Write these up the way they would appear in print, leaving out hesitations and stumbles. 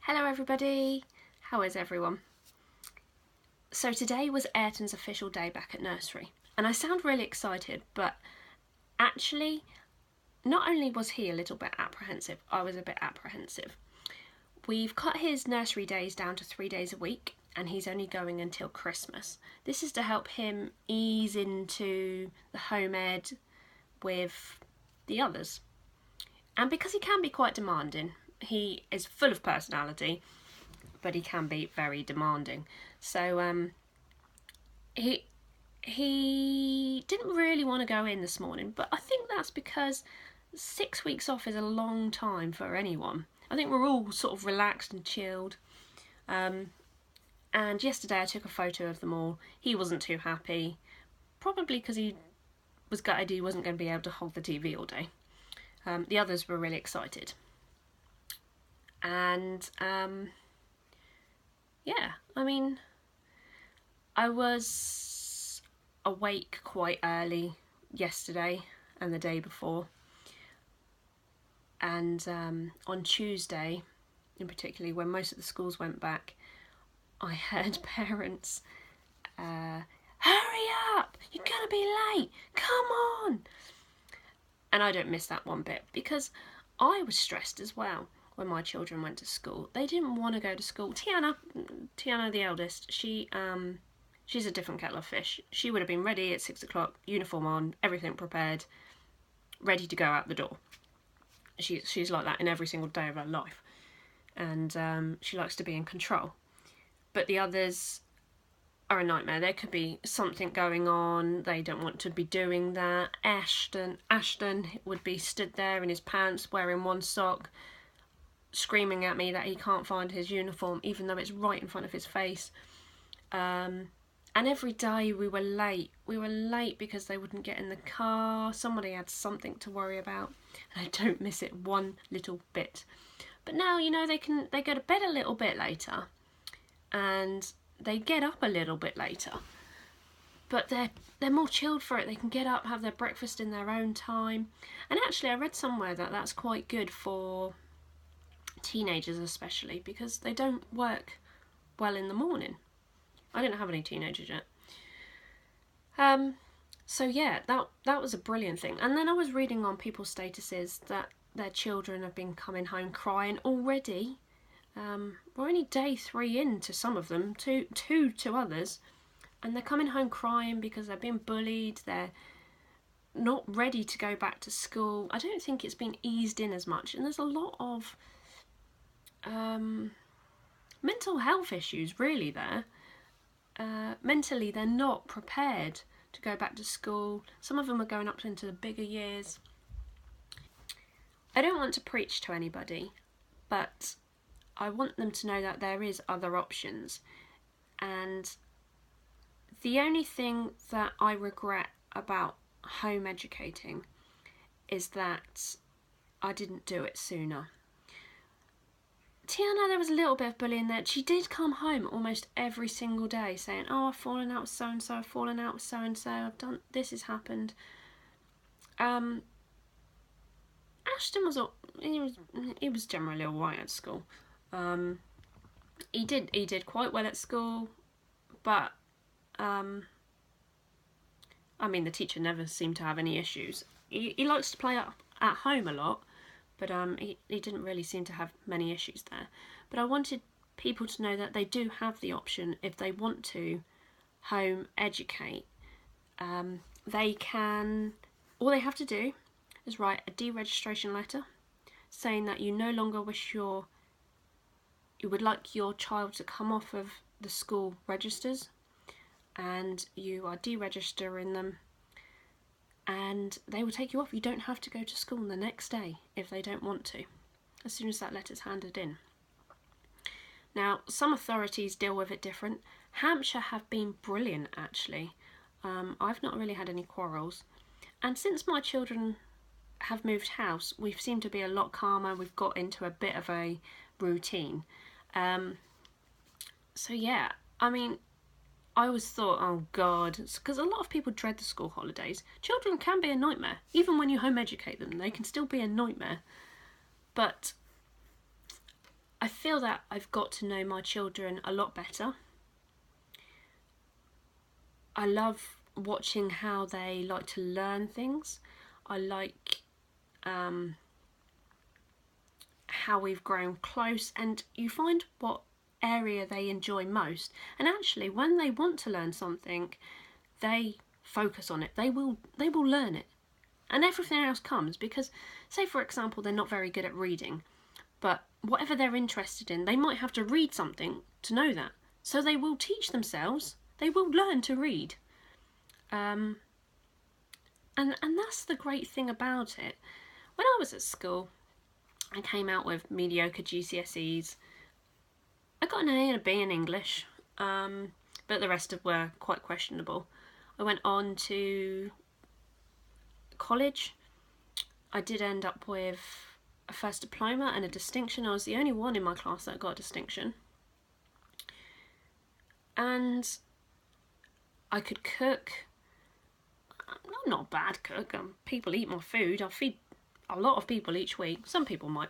Hello everybody, how is everyone? So today was Ayrton's official day back at nursery, and I sound really excited, but actually not only was he a little bit apprehensive, I was a bit apprehensive. We've cut his nursery days down to 3 days a week, and he's only going until Christmas. This is to help him ease into the home ed with the others. And because he can be quite demanding, he is full of personality, but he can be very demanding. So he didn't really want to go in this morning, but I think that's because 6 weeks off is a long time for anyone. I think we're all sort of relaxed and chilled. And yesterday I took a photo of them all. He wasn't too happy, probably because he was gutted he wasn't going to be able to hold the TV all day. The others were really excited. And yeah, I mean, I was awake quite early yesterday and the day before, and on Tuesday in particular, when most of the schools went back, I heard parents hurry up, you're gonna be late, come on. And I don't miss that one bit, because I was stressed as well when my children went to school. They didn't want to go to school. Tiana the eldest, she's a different kettle of fish. She would have been ready at 6 o'clock, uniform on, everything prepared, ready to go out the door. She's like that in every single day of her life, and she likes to be in control. But the others are a nightmare. There could be something going on, they don't want to be doing that. Ashton would be stood there in his pants wearing one sock, screaming at me that he can't find his uniform even though it's right in front of his face. And every day we were late because they wouldn't get in the car. Somebody had something to worry about, and I don't miss it one little bit. But now, you know, they go to bed a little bit later and they get up a little bit later, but they're more chilled for it. They can get up, have their breakfast in their own time. And actually I read somewhere that that's quite good for teenagers especially, because they don't work well in the morning. I don't have any teenagers yet. So yeah, that was a brilliant thing. And then I was reading on people's statuses that their children have been coming home crying already. We're only day 3 in to some of them, two to others, and they're coming home crying because they're being bullied, they're not ready to go back to school. I don't think it's been eased in as much, and there's a lot of mental health issues really there. Mentally they're not prepared to go back to school. Some of them are going up into the bigger years. I don't want to preach to anybody, but I want them to know that there is other options. And the only thing that I regret about home educating is that I didn't do it sooner. Tiana, there was a little bit of bullying there. She did come home almost every single day saying, oh, I've fallen out with so-and-so, I've fallen out with so-and-so, I've done, this has happened. Ashton he was generally alright at school. He did quite well at school, but I mean, the teacher never seemed to have any issues. He likes to play at home a lot, but he didn't really seem to have many issues there. But I wanted people to know that they do have the option, if they want to home educate. They can, all they have to do is write a deregistration letter saying that you no longer wish you would like your child to come off of the school registers, and you are deregistering them, and they will take you off. You don't have to go to school the next day if they don't want to, as soon as that letter's handed in. Now, some authorities deal with it different. Hampshire have been brilliant, actually. I've not really had any quarrels, and since my children have moved house, we've seemed to be a lot calmer. We've got into a bit of a routine. So yeah, I mean, I always thought, oh God, because a lot of people dread the school holidays. Children can be a nightmare. Even when you home educate them, they can still be a nightmare. But I feel that I've got to know my children a lot better. I love watching how they like to learn things. I like how we've grown close, and you find what area they enjoy most, and actually when they want to learn something, they focus on it. They will learn it, and everything else comes. Because say for example they're not very good at reading, but whatever they're interested in, they might have to read something to know that, so they will teach themselves, they will learn to read. And that's the great thing about it. When I was at school, I came out with mediocre GCSEs. I got an A and a B in English, but the rest were quite questionable. I went on to college. I did end up with a first diploma and a distinction. I was the only one in my class that got a distinction. And I could cook. I'm not a bad cook. People eat my food. I feed a lot of people each week. Some people might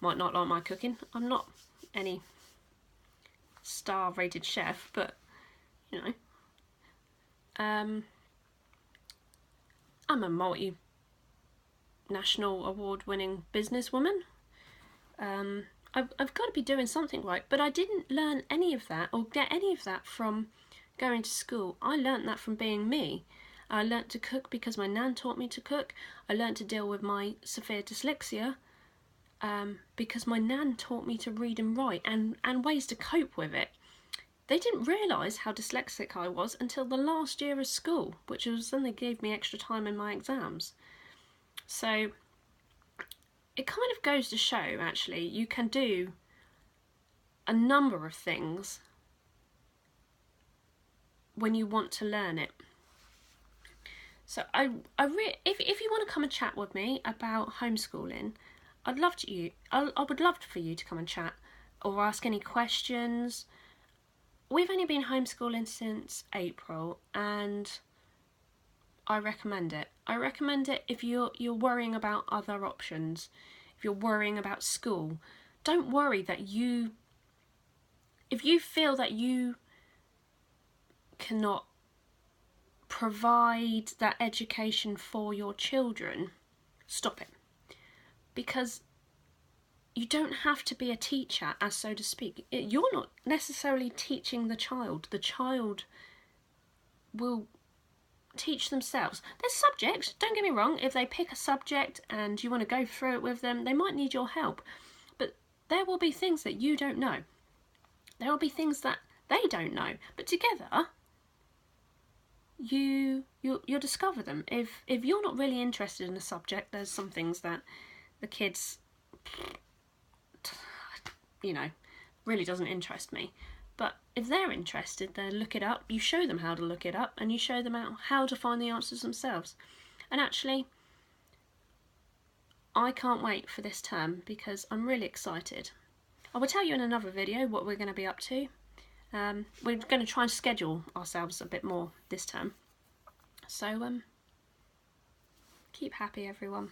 not like my cooking. I'm not any star-rated chef, but you know, I'm a multi-national award-winning businesswoman. I've got to be doing something right, but I didn't learn any of that or get any of that from going to school. I learnt that from being me. I learnt to cook because my nan taught me to cook. I learnt to deal with my severe dyslexia because my nan taught me to read and write and ways to cope with it. They didn't realise how dyslexic I was until the last year of school, which was then they gave me extra time in my exams. So it kind of goes to show, actually, you can do a number of things when you want to learn it. So if you want to come and chat with me about homeschooling, I would love for you to come and chat or ask any questions. We've only been homeschooling since April, and I recommend it. I recommend it if you're worrying about other options, if you're worrying about school. Don't worry that if you feel that you cannot provide that education for your children, stop it. Because you don't have to be a teacher, as so to speak. You're not necessarily teaching the child. The child will teach themselves. There's subjects, don't get me wrong, if they pick a subject and you want to go through it with them, they might need your help. But there will be things that you don't know. There will be things that they don't know. But together, you'll discover them. If you're not really interested in a subject, there's some things that the kids, really doesn't interest me. But if they're interested, they look it up, you show them how to look it up, and you show them how to find the answers themselves. And actually, I can't wait for this term because I'm really excited. I will tell you in another video what we're going to be up to. We're going to try and schedule ourselves a bit more this term. So, keep happy, everyone.